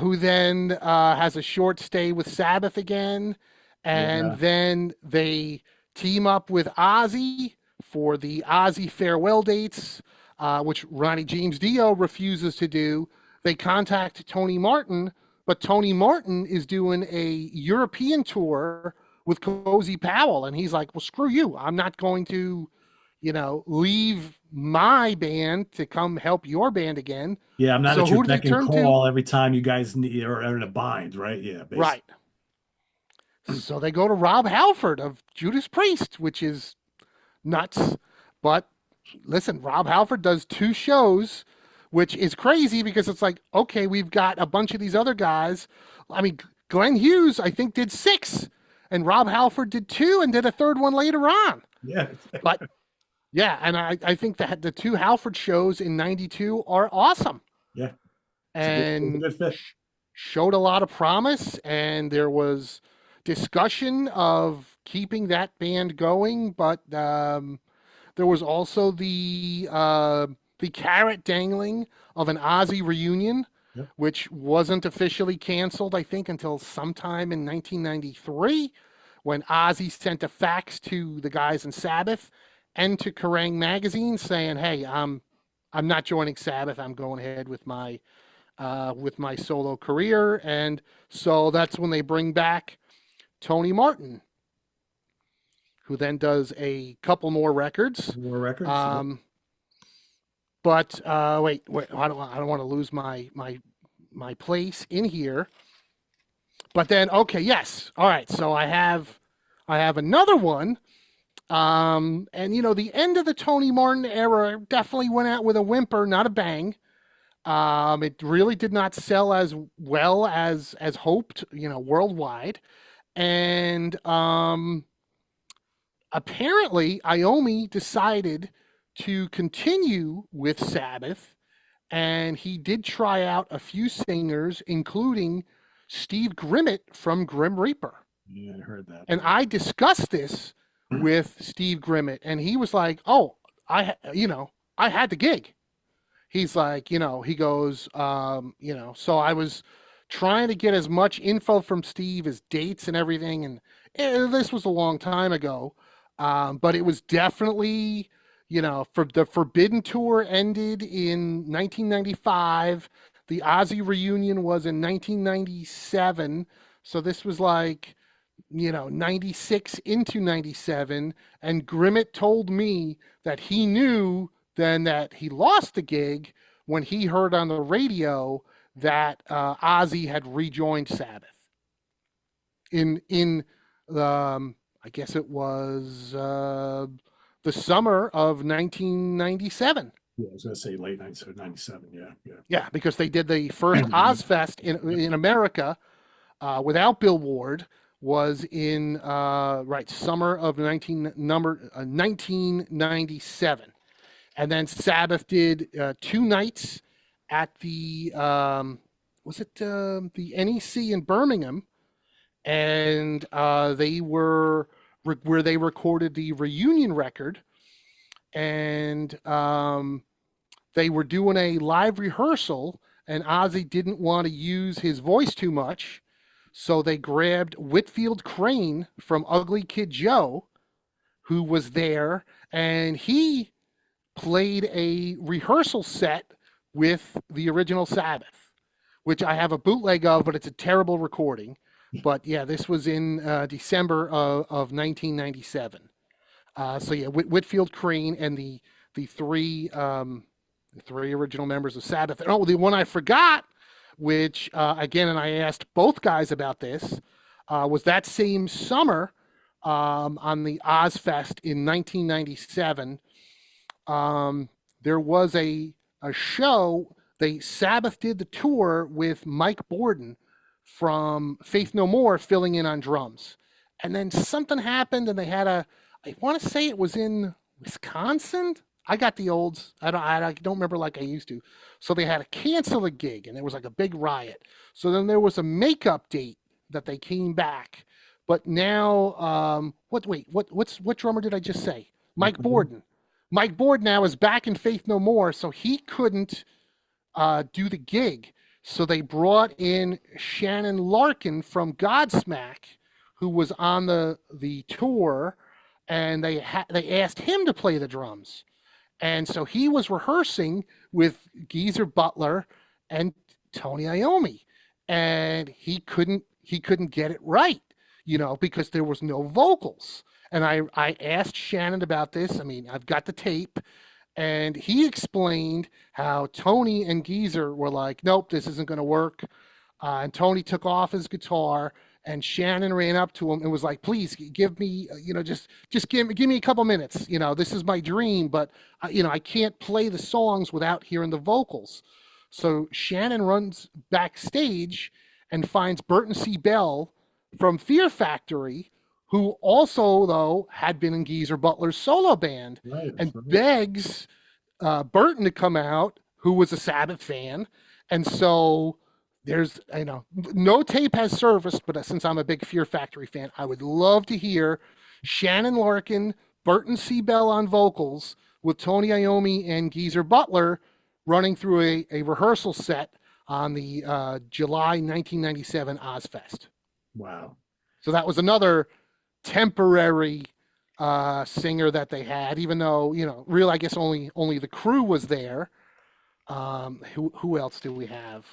Speaker 2: who then has a short stay with Sabbath again, and
Speaker 1: Yeah.
Speaker 2: then they team up with Ozzy for the Ozzy farewell dates, which Ronnie James Dio refuses to do. They contact Tony Martin, but Tony Martin is doing a European tour with Cozy Powell, and he's like, "Well, screw you! I'm not going to, leave my band to come help your band again.
Speaker 1: Yeah, I'm not
Speaker 2: So
Speaker 1: at your
Speaker 2: who do they
Speaker 1: beck and
Speaker 2: turn to?
Speaker 1: call every time you guys need or are in a bind, right? Yeah, basically.
Speaker 2: Right. So they go to Rob Halford of Judas Priest, which is nuts. But listen, Rob Halford does 2 shows, which is crazy because it's like, okay, we've got a bunch of these other guys. I mean, Glenn Hughes, I think, did 6, and Rob Halford did 2 and did a third one later on.
Speaker 1: Yeah.
Speaker 2: But yeah, and I think that the 2 Halford shows in '92 are awesome
Speaker 1: Yeah. It's a
Speaker 2: and
Speaker 1: good fit.
Speaker 2: showed a lot of promise. And there was discussion of keeping that band going, but there was also the carrot dangling of an Ozzy reunion,
Speaker 1: Yep.
Speaker 2: which wasn't officially canceled, I think, until sometime in 1993, when Ozzy sent a fax to the guys in Sabbath and to Kerrang! Magazine saying, "Hey, I'm not joining Sabbath. I'm going ahead with my solo career." And so that's when they bring back Tony Martin, who then does a couple more records.
Speaker 1: More records. Yep.
Speaker 2: Um, but wait, I don't want to lose my place in here. But then, okay, yes, all right. So I have another one. And the end of the Tony Martin era definitely went out with a whimper, not a bang. It really did not sell as well as hoped, worldwide. And apparently, Iommi decided to continue with Sabbath, and he did try out a few singers, including Steve Grimmett from Grim Reaper.
Speaker 1: Yeah, I heard that.
Speaker 2: And I discussed this with Steve Grimmett, and he was like, "Oh, I had the gig." He's like, he goes, so I was trying to get as much info from Steve as dates and everything. And this was a long time ago. But it was definitely, for the Forbidden Tour ended in 1995. The Ozzy reunion was in 1997. So this was like, 96 into 97. And Grimmett told me that he knew then that he lost the gig when he heard on the radio that Ozzy had rejoined Sabbath in I guess it was the summer of 1997.
Speaker 1: Yeah, I was gonna say late 97. Yeah, yeah.
Speaker 2: Yeah, because they did the first Ozfest in America without Bill Ward was in summer of 1997. And then Sabbath did 2 nights at the was it the NEC in Birmingham, and they were where they recorded the reunion record, and they were doing a live rehearsal, and Ozzy didn't want to use his voice too much, so they grabbed Whitfield Crane from Ugly Kid Joe, who was there, and he played a rehearsal set with the original Sabbath, which I have a bootleg of, but it's a terrible recording. But yeah, this was in December of 1997. So yeah, Whitfield Crane and the three original members of Sabbath. And oh, the one I forgot, which again, and I asked both guys about this, was that same summer on the Ozfest in 1997. There was a show. Sabbath did the tour with Mike Borden from Faith No More filling in on drums, and then something happened, and they had I want to say it was in Wisconsin. I got the olds. I don't remember like I used to. So they had to cancel a gig, and there was like a big riot. So then there was a makeup date that they came back. But now, what drummer did I just say? Mike Borden. Mike Borden now is back in Faith No More, so he couldn't do the gig. So they brought in Shannon Larkin from Godsmack, who was on the tour, and they asked him to play the drums. And so he was rehearsing with Geezer Butler and Tony Iommi, and he couldn't get it right, because there was no vocals. And I asked Shannon about this. I mean, I've got the tape, and he explained how Tony and Geezer were like, nope, this isn't going to work. And Tony took off his guitar, and Shannon ran up to him and was like, "Please give me, just give me a couple minutes. This is my dream, but I can't play the songs without hearing the vocals." So Shannon runs backstage and finds Burton C. Bell from Fear Factory, who also though had been in Geezer Butler's solo band,
Speaker 1: Right, that's
Speaker 2: and
Speaker 1: right.
Speaker 2: begs Burton to come out, who was a Sabbath fan. And so there's, no tape has surfaced, but since I'm a big Fear Factory fan, I would love to hear Shannon Larkin, Burton C. Bell on vocals with Tony Iommi and Geezer Butler running through a rehearsal set on the July 1997 Ozfest.
Speaker 1: Wow.
Speaker 2: So that was another temporary singer that they had, even though real I guess only the crew was there. Who else do we have?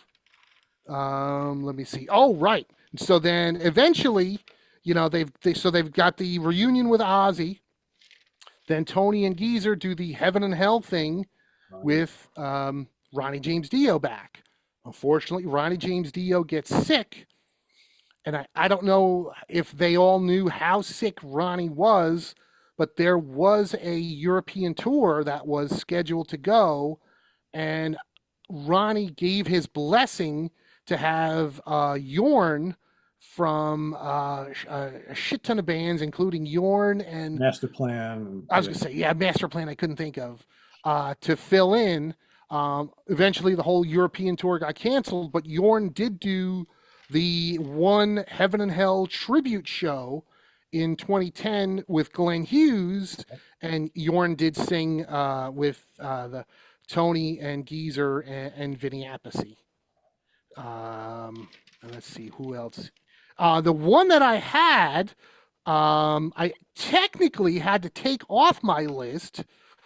Speaker 2: Let me see. Oh, right. So then eventually, they've got the reunion with Ozzy. Then Tony and Geezer do the Heaven and Hell thing
Speaker 1: Right.
Speaker 2: with Ronnie James Dio back. Unfortunately, Ronnie James Dio gets sick, and I don't know if they all knew how sick Ronnie was, but there was a European tour that was scheduled to go, and Ronnie gave his blessing to have Yorn from a shit ton of bands, including Yorn and
Speaker 1: Master plan.
Speaker 2: I was
Speaker 1: Yeah.
Speaker 2: going to say, yeah, Master Plan I couldn't think of, to fill in. Eventually, the whole European tour got canceled, but Yorn did do the one Heaven and Hell tribute show in 2010 with Glenn Hughes, and Yorn did sing with the Tony and Geezer and Vinny Appice. And let's see who else. The one that I had, I technically had to take off my list,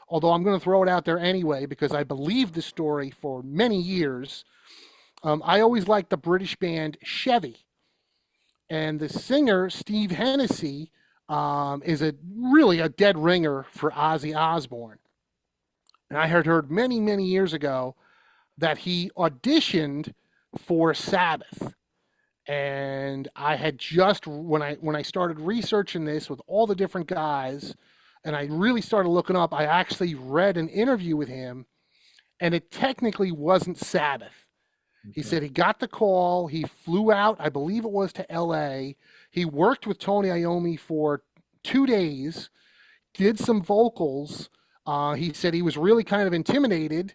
Speaker 2: although I'm going to throw it out there anyway because I believed the story for many years. I always liked the British band Chevy, and the singer Steve Hennessy is really a dead ringer for Ozzy Osbourne. And I had heard many, many years ago that he auditioned for Sabbath. And I had just when I started researching this with all the different guys, and I really started looking up, I actually read an interview with him, and it technically wasn't Sabbath. He
Speaker 1: Okay.
Speaker 2: said he got the call, he flew out, I believe it was to LA. He worked with Tony Iommi for 2 days, did some vocals. He said he was really kind of intimidated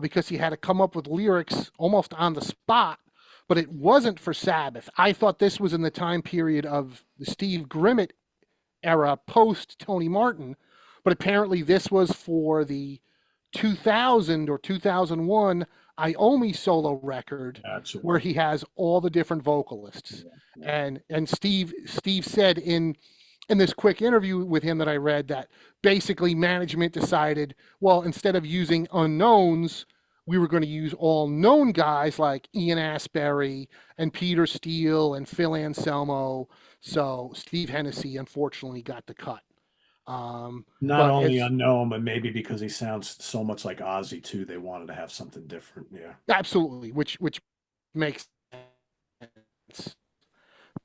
Speaker 2: because he had to come up with lyrics almost on the spot, but it wasn't for Sabbath. I thought this was in the time period of the Steve Grimmett era post Tony Martin, but apparently this was for the 2000 or 2001 Iommi solo record
Speaker 1: Gotcha.
Speaker 2: where he has all the different vocalists.
Speaker 1: Yeah, yeah.
Speaker 2: And Steve said in this quick interview with him that I read that basically management decided, well, instead of using unknowns, we were going to use all known guys like Ian Astbury and Peter Steele and Phil Anselmo. So Steve Hennessy unfortunately got the cut.
Speaker 1: Not
Speaker 2: But
Speaker 1: only
Speaker 2: it's
Speaker 1: unknown, but maybe because he sounds so much like Ozzy too, they wanted to have something different. Yeah.
Speaker 2: absolutely, which makes sense.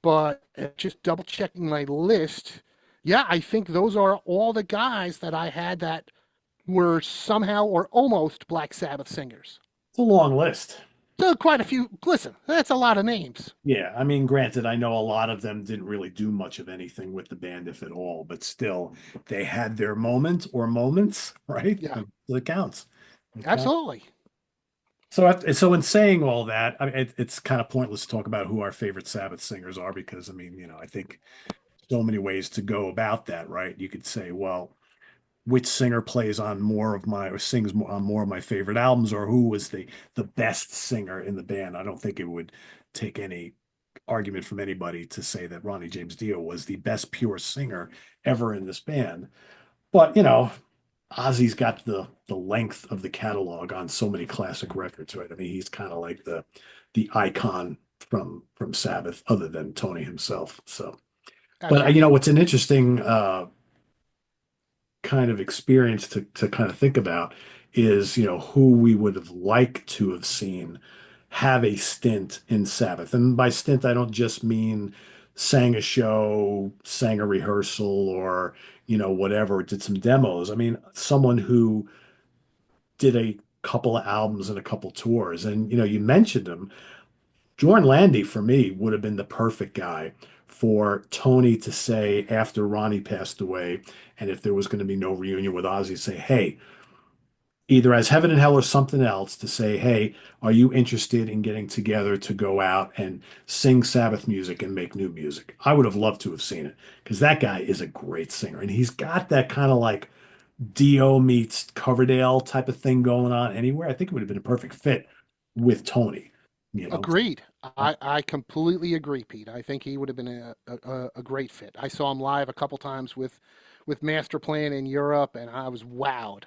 Speaker 2: But just double checking my list, yeah, I think those are all the guys that I had that were somehow or almost Black Sabbath singers.
Speaker 1: It's a long list.
Speaker 2: So quite a few. Listen, that's a lot of names.
Speaker 1: Yeah, I mean, granted, I know a lot of them didn't really do much of anything with the band, if at all, but still, they had their moment or moments, right?
Speaker 2: Yeah,
Speaker 1: And it counts. It counts.
Speaker 2: absolutely.
Speaker 1: So in saying all that, I mean, it's kind of pointless to talk about who our favorite Sabbath singers are because, I mean, I think so many ways to go about that, right? You could say, well, which singer plays on more of my or sings on more of my favorite albums, or who was the best singer in the band. I don't think it would take any argument from anybody to say that Ronnie James Dio was the best pure singer ever in this band. But Ozzy's got the length of the catalog on so many classic records, right? I mean, he's kind of like the icon from Sabbath, other than Tony himself. So But
Speaker 2: absolutely.
Speaker 1: what's an interesting kind of experience to kind of think about is, who we would have liked to have seen have a stint in Sabbath. And by stint, I don't just mean sang a show, sang a rehearsal, or, whatever, did some demos. I mean, someone who did a couple of albums and a couple tours. And, you mentioned him. Jorn Landy, for me, would have been the perfect guy for Tony to say after Ronnie passed away, and if there was going to be no reunion with Ozzy, say, hey, either as Heaven and Hell or something else, to say, hey, are you interested in getting together to go out and sing Sabbath music and make new music? I would have loved to have seen it because that guy is a great singer, and he's got that kind of like Dio meets Coverdale type of thing going on anywhere. I think it would have been a perfect fit with Tony, you know.
Speaker 2: Agreed. I completely agree, Pete. I think he would have been a great fit. I saw him live a couple times with Master Plan in Europe, and I was wowed.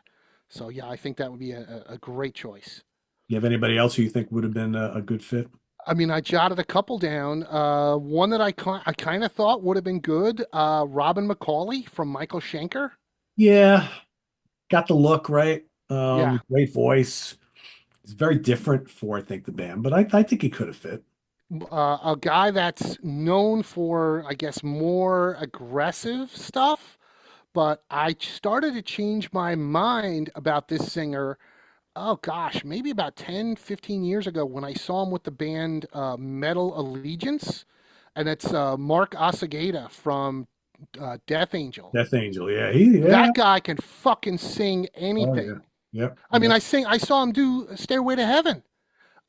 Speaker 2: So yeah, I think that would be a great choice.
Speaker 1: You have anybody else who you think would have been a good fit?
Speaker 2: I mean, I jotted a couple down. One that I kind of thought would have been good. Robin McCauley from Michael Schenker.
Speaker 1: Yeah, got the look right.
Speaker 2: Yeah,
Speaker 1: Great voice. It's very different for I think the band, but I think he could have fit.
Speaker 2: a guy that's known for, I guess, more aggressive stuff. But I started to change my mind about this singer. Oh gosh, maybe about 10, 15 years ago when I saw him with the band Metal Allegiance. And it's Mark Asagata from Death Angel.
Speaker 1: Death Angel, yeah.
Speaker 2: That guy can fucking sing
Speaker 1: Oh yeah.
Speaker 2: anything.
Speaker 1: Yep,
Speaker 2: I mean,
Speaker 1: yep.
Speaker 2: I saw him do Stairway to Heaven.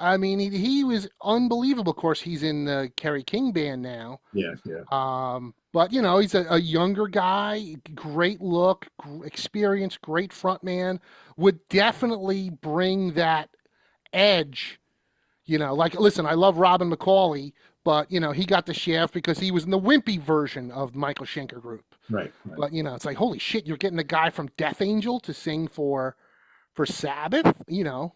Speaker 2: I mean, he was unbelievable. Of course, he's in the Kerry King band now.
Speaker 1: Yeah, yeah.
Speaker 2: But you know, he's a younger guy, great look, experience, great front man. Would definitely bring that edge. You know, like listen, I love Robin McCauley, but you know, he got the shaft because he was in the wimpy version of Michael Schenker Group.
Speaker 1: Right, right.
Speaker 2: But you know, it's like holy shit, you're getting the guy from Death Angel to sing for Sabbath. You know,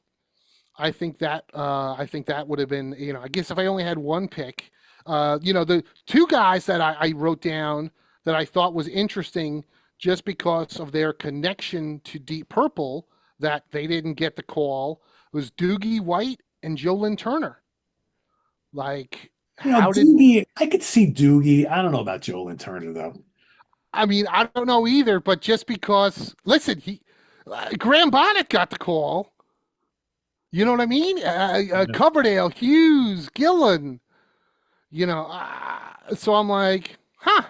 Speaker 2: I think that would have been, you know, I guess if I only had one pick, you know, the two guys that I wrote down that I thought was interesting just because of their connection to Deep Purple that they didn't get the call was Doogie White and Joe Lynn Turner. Like, how did
Speaker 1: Doogie, I could see Doogie. I don't know about Joel and Turner though.
Speaker 2: I mean, I don't know either, but just because, listen, Graham Bonnet got the call. You know what I mean?
Speaker 1: Yeah.
Speaker 2: Coverdale, Hughes, Gillan, you know, so I'm like, huh,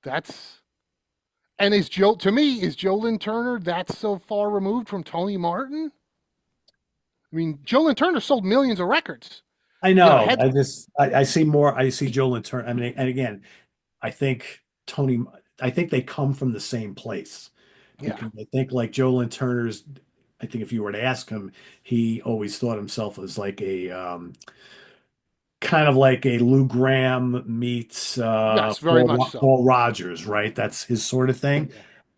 Speaker 2: that's and is Joe to me is Jolyn Turner that's so far removed from Tony Martin? I mean, Jolyn Turner sold millions of records.
Speaker 1: I
Speaker 2: You know,
Speaker 1: know.
Speaker 2: had
Speaker 1: I see more. I see Joel and Turner. I mean, and again, I think Tony. I think they come from the same place
Speaker 2: yeah,
Speaker 1: because I think like Joel and Turner's. I think if you were to ask him, he always thought himself as like a kind of like a Lou Graham meets
Speaker 2: yes, very much so.
Speaker 1: Paul Rogers, right? That's his sort of thing.
Speaker 2: Yeah,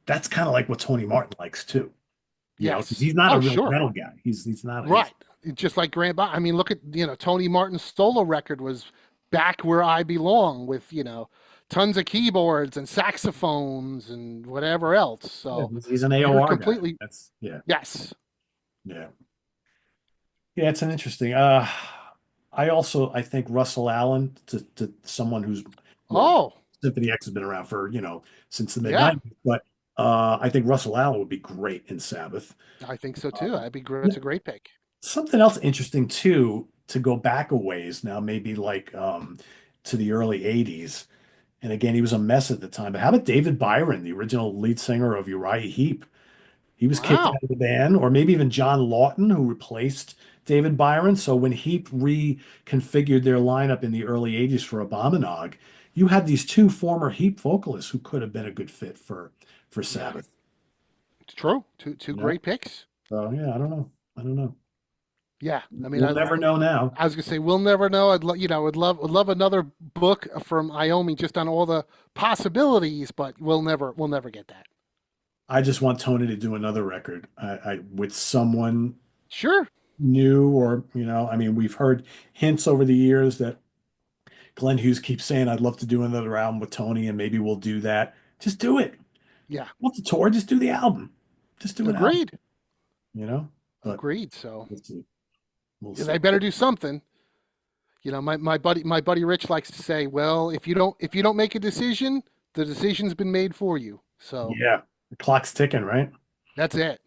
Speaker 1: That's kind of like what Tony Martin likes too. 'Cause
Speaker 2: yes.
Speaker 1: he's not a
Speaker 2: Oh,
Speaker 1: real
Speaker 2: sure.
Speaker 1: metal guy. He's not.
Speaker 2: Right. Just like Grant. I mean, look at you know Tony Martin's solo record was "Back Where I Belong" with you know tons of keyboards and saxophones and whatever else.
Speaker 1: Yeah,
Speaker 2: So
Speaker 1: he's an
Speaker 2: you're
Speaker 1: AOR guy.
Speaker 2: completely
Speaker 1: That's yeah,
Speaker 2: yes.
Speaker 1: yeah. Yeah, it's an interesting. I think Russell Allen to someone who's well,
Speaker 2: Oh,
Speaker 1: Symphony X has been around for, since the mid
Speaker 2: yeah.
Speaker 1: 90s, but I think Russell Allen would be great in Sabbath.
Speaker 2: I think so too.
Speaker 1: Um,
Speaker 2: That'd be great. It's a great pick.
Speaker 1: Something else interesting too, to go back a ways now, maybe like to the early 80s. And again, he was a mess at the time. But how about David Byron, the original lead singer of Uriah Heep? He was kicked
Speaker 2: Wow.
Speaker 1: out of the band, or maybe even John Lawton, who replaced David Byron. So when Heap reconfigured their lineup in the early 80s for Abominog, you had these two former Heap vocalists who could have been a good fit for
Speaker 2: Yeah,
Speaker 1: Sabbath.
Speaker 2: it's true. Two
Speaker 1: You know?
Speaker 2: great picks.
Speaker 1: So yeah, I don't know. I don't know.
Speaker 2: Yeah. I mean,
Speaker 1: We'll never know now.
Speaker 2: I was gonna say we'll never know. You know, would love another book from Iommi just on all the possibilities, but we'll never get that.
Speaker 1: I just want Tony to do another record with someone
Speaker 2: Sure.
Speaker 1: new, or I mean, we've heard hints over the years that Glenn Hughes keeps saying, I'd love to do another album with Tony, and maybe we'll do that. Just do it.
Speaker 2: Yeah,
Speaker 1: Want the tour? Just do the album. Just do an album,
Speaker 2: agreed,
Speaker 1: you know? But
Speaker 2: agreed. So
Speaker 1: we'll see. We'll
Speaker 2: yeah,
Speaker 1: see.
Speaker 2: they better do something. My buddy Rich likes to say, well, if you don't make a decision, the decision's been made for you. So
Speaker 1: Yeah. The clock's ticking, right?
Speaker 2: that's it.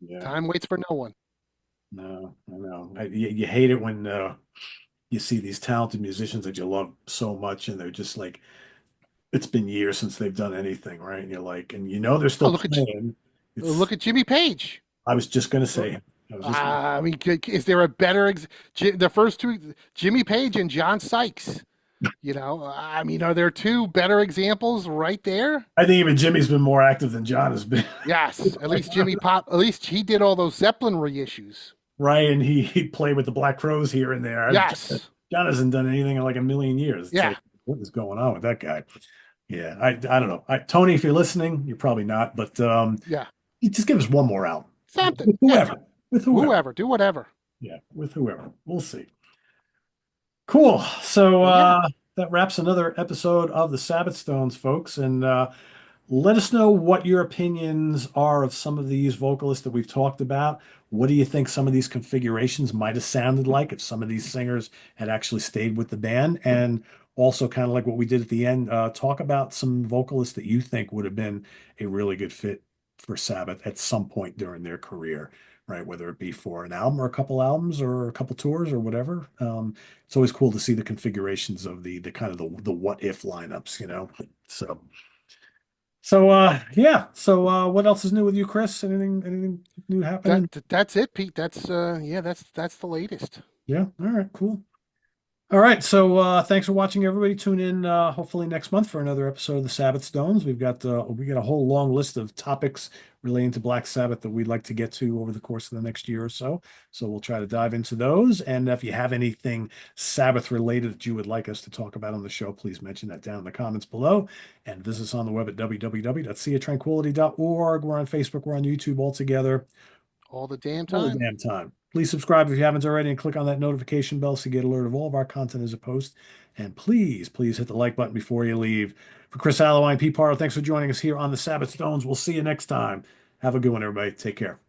Speaker 1: Yeah.
Speaker 2: Time waits for no one.
Speaker 1: No, I know. You hate it when you see these talented musicians that you love so much, and they're just like, it's been years since they've done anything, right? And you're like, and you know they're
Speaker 2: Oh,
Speaker 1: still playing. It's,
Speaker 2: look at Jimmy Page.
Speaker 1: I was just gonna say, I was just gonna,
Speaker 2: I mean, is there a better the first two, Jimmy Page and John Sykes? I mean, are there two better examples right there?
Speaker 1: I think even Jimmy's been more active than John has been.
Speaker 2: Yes, at least At least he did all those Zeppelin reissues.
Speaker 1: Right, and he played with the Black Crows here and there.
Speaker 2: Yes,
Speaker 1: John hasn't done anything in like a million years. It's
Speaker 2: yeah,
Speaker 1: like, what is going on with that guy? Yeah, I don't know. Tony, if you're listening, you're probably not, but
Speaker 2: yeah,
Speaker 1: you just give us one more album
Speaker 2: something.
Speaker 1: with
Speaker 2: Yeah,
Speaker 1: whoever, with whoever.
Speaker 2: whoever, do whatever.
Speaker 1: Yeah, with whoever. We'll see. Cool. So
Speaker 2: Well, yeah,
Speaker 1: that wraps another episode of the Sabbath Stones, folks, and let us know what your opinions are of some of these vocalists that we've talked about. What do you think some of these configurations might have sounded like if some of these singers had actually stayed with the band? And also, kind of like what we did at the end, talk about some vocalists that you think would have been a really good fit for Sabbath at some point during their career, right? Whether it be for an album or a couple albums or a couple tours or whatever. It's always cool to see the configurations of the kind of the what if lineups, you know? So. So yeah. So what else is new with you, Chris? Anything new happening?
Speaker 2: that's it, Pete. That's the latest.
Speaker 1: Yeah. All right, cool. All right. So thanks for watching, everybody. Tune in hopefully next month for another episode of the Sabbath Stones. We got a whole long list of topics relating to Black Sabbath that we'd like to get to over the course of the next year or so. So we'll try to dive into those. And if you have anything Sabbath related that you would like us to talk about on the show, please mention that down in the comments below. And visit us on the web at www.seatranquility.org. We're on Facebook, we're on YouTube all together
Speaker 2: All the damn
Speaker 1: all the
Speaker 2: time.
Speaker 1: damn time. Please subscribe if you haven't already and click on that notification bell so you get alert of all of our content as a post. And please hit the like button before you leave. For Chris Alo and Pete Pardo, thanks for joining us here on the Sabbath Stones. We'll see you next time. Have a good one, everybody. Take care.